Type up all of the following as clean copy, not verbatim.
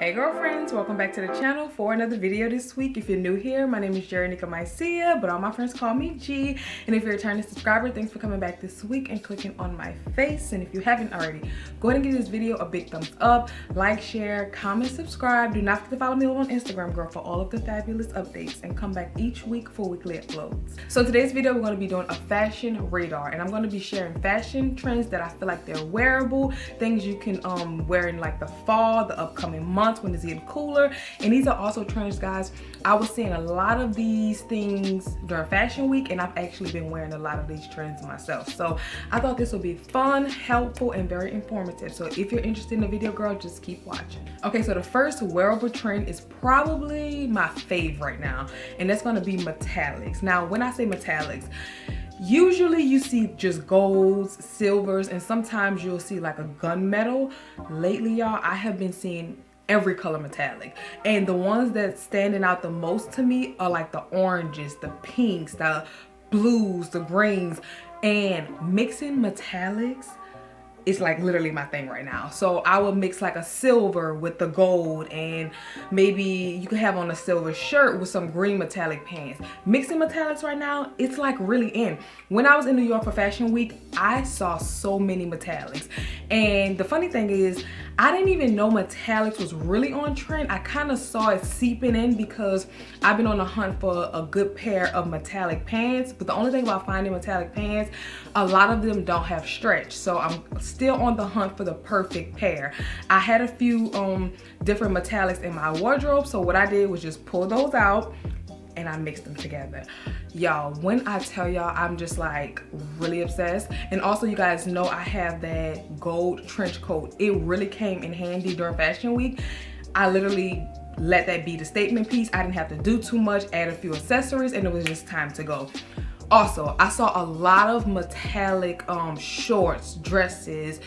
Hey girlfriends, welcome back to the channel for another video this week. If you're new here, my name is GeranikaMycia, but all my friends call me G. And if you're a returning subscriber, thanks for coming back this week and clicking on my face. And if you haven't already, go ahead and give this video a big thumbs up, like, share, comment, subscribe. Do not forget to follow me on Instagram, girl, for all of the fabulous updates, and come back each week for weekly uploads. So today's video, we're going to be doing a fashion radar, and I'm going to be sharing fashion trends that I feel like they're wearable, things you can wear in like the fall, the upcoming months when it's getting cooler. And these are also trends, guys. I was seeing a lot of these things during fashion week, and I've actually been wearing a lot of these trends myself. So I thought this would be fun, helpful, and very informative. So if you're interested in the video, girl, just keep watching. Okay, so the first wearable trend is probably my fave right now, and that's going to be metallics. Now, when I say metallics, usually you see just golds, silvers, and sometimes you'll see like a gunmetal. Lately, y'all, I have been seeing every color metallic, and the ones that's standing out the most to me are like the oranges, the pinks, the blues, the greens. And mixing metallics is like literally my thing right now. So I would mix like a silver with the gold, and maybe you could have on a silver shirt with some green metallic pants. Mixing metallics right now, it's like really in. When I was in New York for Fashion Week, I saw so many metallics. And the funny thing is, I didn't even know metallics was really on trend. I kind of saw it seeping in because I've been on a hunt for a good pair of metallic pants. But the only thing about finding metallic pants, a lot of them don't have stretch. So I'm still on the hunt for the perfect pair. I had a few different metallics in my wardrobe. So what I did was just pull those out and I mixed them together. Y'all, when I tell y'all, I'm just like really obsessed. And also, you guys know I have that gold trench coat. It really came in handy during Fashion Week. I literally let that be the statement piece. I didn't have to do too much, add a few accessories, and it was just time to go. Also, I saw a lot of metallic shorts, dresses.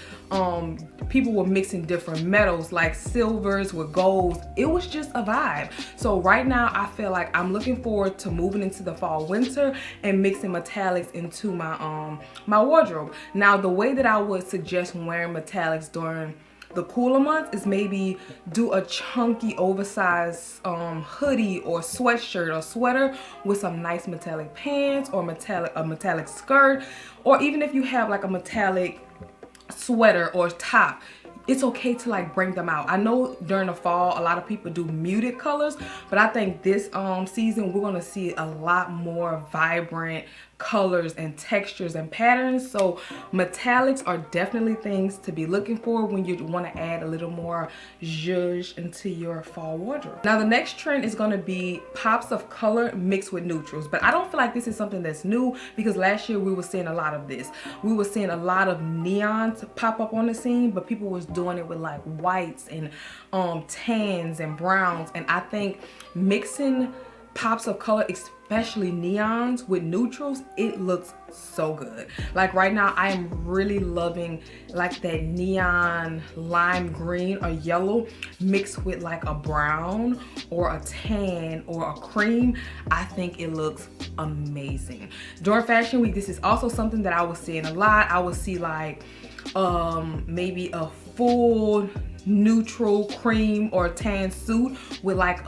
People were mixing different metals like silvers with golds. It was just a vibe. So right now, I feel like I'm looking forward to moving into the fall winter and mixing metallics into my my wardrobe. Now, the way that I would suggest wearing metallics during the cooler months is maybe do a chunky oversized hoodie or sweatshirt or sweater with some nice metallic pants or a metallic skirt, or even if you have like a metallic sweater or top, it's okay to like bring them out. I know during the fall a lot of people do muted colors, but I think this season we're gonna see a lot more vibrant colors and textures and patterns. So metallics are definitely things to be looking for when you want to add a little more zhuzh into your fall wardrobe. Now, the next trend is going to be pops of color mixed with neutrals, but I don't feel like this is something that's new because last year we were seeing a lot of this. We were seeing a lot of neons pop up on the scene, but people was doing it with like whites and tans and browns. And I think mixing pops of color, especially neons with neutrals, it looks so good. Like right now, I am really loving like that neon lime green or yellow mixed with like a brown or a tan or a cream. I think it looks amazing. During Fashion Week, this is also something that I was seeing a lot. I would see like maybe a full neutral cream or tan suit with like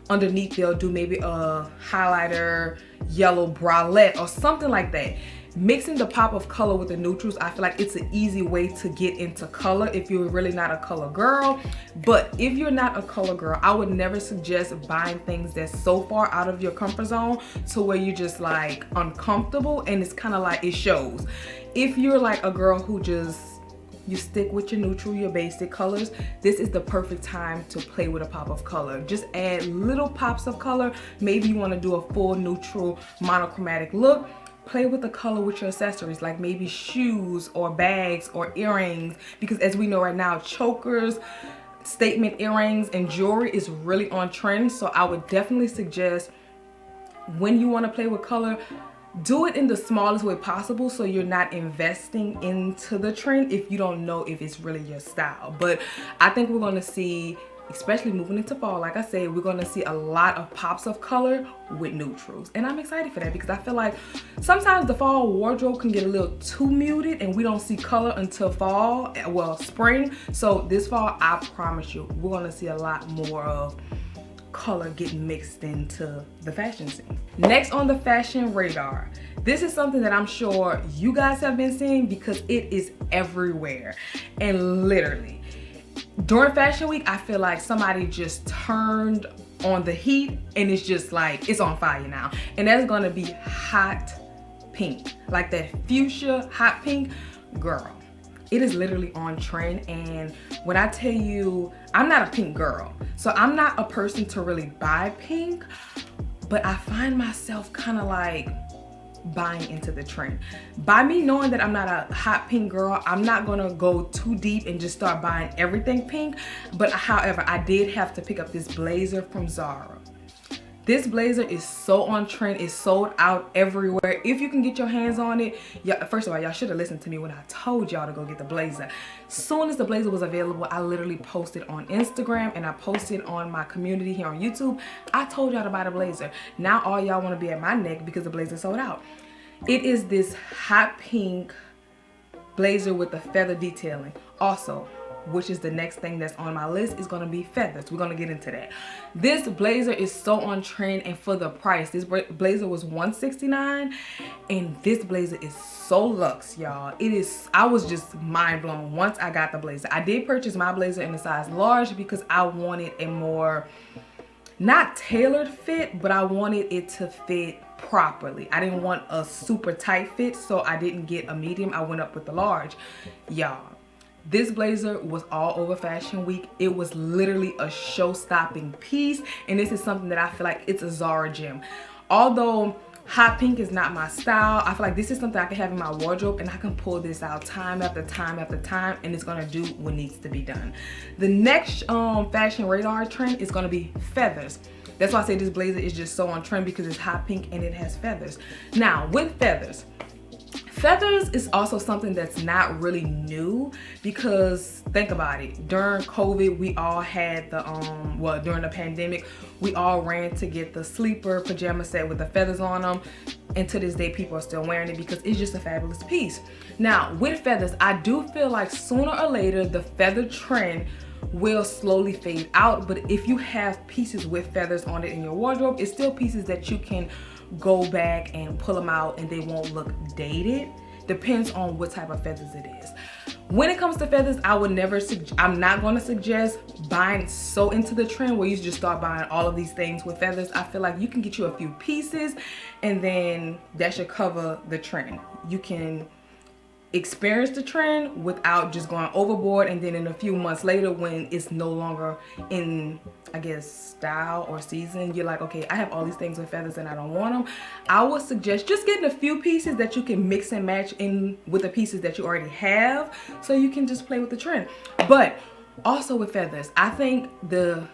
underneath they'll do maybe a highlighter yellow bralette or something like that. Mixing the pop of color with the neutrals, I feel like it's an easy way to get into color if you're really not a color girl. But if you're not a color girl, I would never suggest buying things that's so far out of your comfort zone to where you're just like uncomfortable and it's kind of like it shows. If you're like a girl who just you stick with your neutral, your basic colors, this is the perfect time to play with a pop of color. Just add little pops of color. Maybe you want to do a full neutral monochromatic look. Play with the color with your accessories, like maybe shoes or bags or earrings, because as we know right now, chokers, statement earrings, and jewelry is really on trend. So I would definitely suggest when you want to play with color, do it in the smallest way possible so you're not investing into the trend if you don't know if it's really your style. But I think we're going to see especially moving into fall. Like I said, we're gonna see a lot of pops of color with neutrals, and I'm excited for that because I feel like sometimes the fall wardrobe can get a little too muted and we don't see color until fall, well, spring. So this fall, I promise you, we're gonna see a lot more of color getting mixed into the fashion scene. Next on the fashion radar, this is something that I'm sure you guys have been seeing because it is everywhere. And literally, during fashion week, I feel like somebody just turned on the heat and it's just like, it's on fire now. And that's gonna be hot pink. Like that fuchsia hot pink, girl. It is literally on trend, and when I tell you, I'm not a pink girl, so I'm not a person to really buy pink, but I find myself kind of like buying into the trend. By me knowing that I'm not a hot pink girl, I'm not gonna go too deep and just start buying everything pink, but however, I did have to pick up this blazer from Zara. This blazer is so on trend. It's sold out everywhere. If you can get your hands on it, first of all, y'all should have listened to me when I told y'all to go get the blazer. Soon as the blazer was available, I literally posted on Instagram and I posted on my community here on YouTube. I told y'all to buy the blazer. Now all y'all want to be at my neck because the blazer sold out. It is this hot pink blazer with the feather detailing. Also, which is the next thing that's on my list, is gonna be feathers. We're gonna get into that. This blazer is so on trend, and for the price, this blazer was $169, and this blazer is so luxe, y'all. It is, I was just mind blown once I got the blazer. I did purchase my blazer in a size large because I wanted a more, not tailored fit, but I wanted it to fit properly. I didn't want a super tight fit, so I didn't get a medium. I went up with the large. Y'all, this blazer was all over fashion week. It was literally a show-stopping piece, and this is something that I feel like it's a Zara gem. Although hot pink is not my style, I feel like this is something I can have in my wardrobe, and I can pull this out time after time after time, and it's gonna do what needs to be done. The next fashion radar trend is gonna be feathers. That's why I say this blazer is just so on trend, because it's hot pink and it has feathers. Now with feathers is also something that's not really new, because think about it, during COVID we all had the well, during the pandemic we all ran to get the sleeper pajama set with the feathers on them, and to this day people are still wearing it because it's just a fabulous piece. Now with feathers, I do feel like sooner or later the feather trend will slowly fade out, but if you have pieces with feathers on it in your wardrobe, it's still pieces that you can go back and pull them out and they won't look dated. Depends on what type of feathers it is. When it comes to feathers, I would never I'm not going to suggest buying so into the trend where you just start buying all of these things with feathers. I feel like you can get you a few pieces and then that should cover the trend. You can experience the trend without just going overboard, and then in a few months later when it's no longer in, I guess, style or season, you're like, okay, I have all these things with feathers and I don't want them. I would suggest just getting a few pieces that you can mix and match in with the pieces that you already have, so you can just play with the trend. But also with feathers, I think the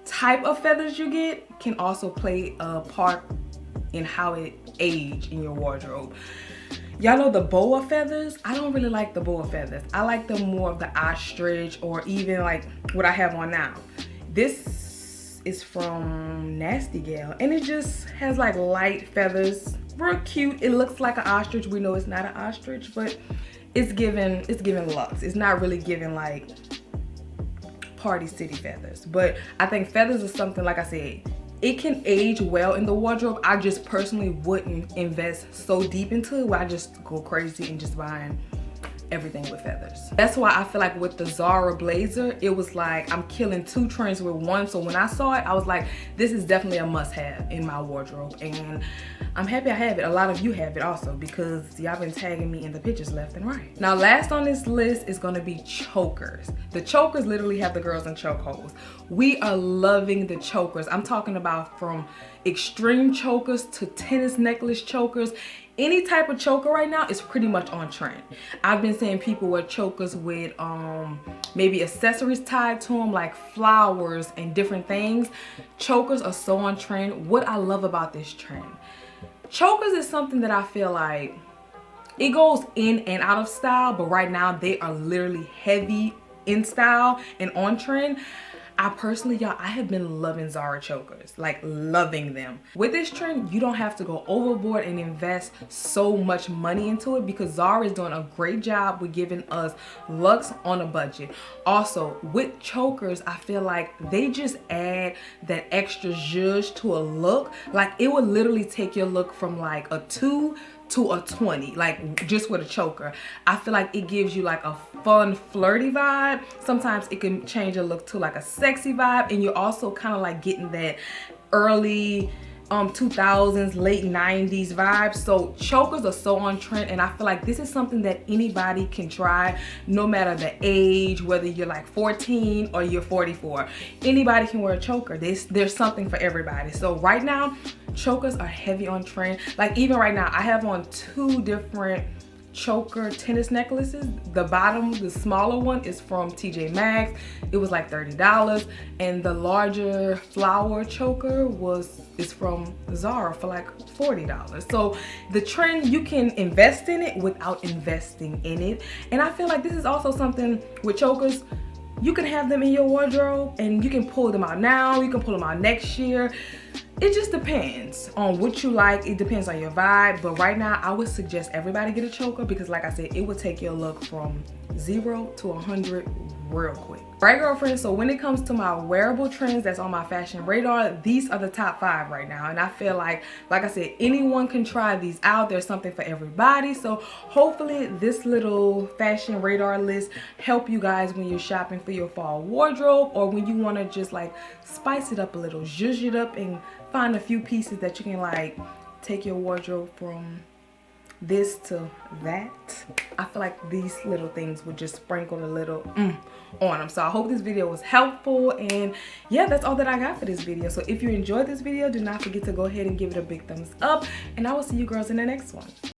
type of feathers you get can also play a part in how it age in your wardrobe. Y'all know the boa feathers? I don't really like the boa feathers. I like the more of the ostrich, or even like what I have on now. This is from Nasty Gal, and it just has like light feathers, real cute. It looks like an ostrich. We know it's not an ostrich, but it's giving luxe. It's not really giving like Party City feathers, but I think feathers is something, like I said, it can age well in the wardrobe. I just personally wouldn't invest so deep into it where I just go crazy and just buying everything with feathers. That's why I feel like with the Zara blazer, it was like I'm killing two trends with one. So when I saw it, I was like, this is definitely a must-have in my wardrobe, and I'm happy I have it. A lot of you have it also, because y'all been tagging me in the pictures left and right. Now last on this list is gonna be chokers. The chokers literally have the girls in chokeholds. We are loving the chokers. I'm talking about from extreme chokers to tennis necklace chokers. Any type of choker right now is pretty much on trend. I've been seeing people wear chokers with maybe accessories tied to them, like flowers and different things. Chokers are so on trend. What I love about this trend, chokers is something that I feel like it goes in and out of style, but right now they are literally heavy in style and on trend. I personally, y'all, I have been loving Zara chokers, like loving them. With this trend, you don't have to go overboard and invest so much money into it because Zara is doing a great job with giving us looks on a budget. Also, with chokers, I feel like they just add that extra zhuzh to a look. Like it would literally take your look from like a 2 to a 20, like just with a choker. I feel like it gives you like a fun, flirty vibe. Sometimes it can change your look to like a sexy vibe, and you're also kind of like getting that early 2000s, late 90s vibes. So chokers are so on trend, and I feel like this is something that anybody can try, no matter the age, whether you're like 14 or you're 44. Anybody can wear a choker. There's something for everybody. So right now, chokers are heavy on trend. Like even right now, I have on 2 different choker tennis necklaces. The bottom, the smaller one, is from TJ Maxx. It was like $30, and the larger flower choker is from Zara for like $40. So the trend, you can invest in it without investing in it. And I feel like this is also something with chokers. You can have them in your wardrobe and you can pull them out now, you can pull them out next year. It just depends on what you like. It depends on your vibe. But right now, I would suggest everybody get a choker because like I said, it would take your look from 0 to 100 real quick. Right, girlfriends? So when it comes to my wearable trends that's on my fashion radar, these are the top 5 right now. And I feel like I said, anyone can try these out. There's something for everybody. So hopefully this little fashion radar list help you guys when you're shopping for your fall wardrobe, or when you want to just like spice it up a little, zhuzh it up, and find a few pieces that you can like take your wardrobe from this to that. I feel like these little things would just sprinkle a little on them. So I hope this video was helpful, and yeah, that's all that I got for this video. So if you enjoyed this video, do not forget to go ahead and give it a big thumbs up, and I will see you girls in the next one.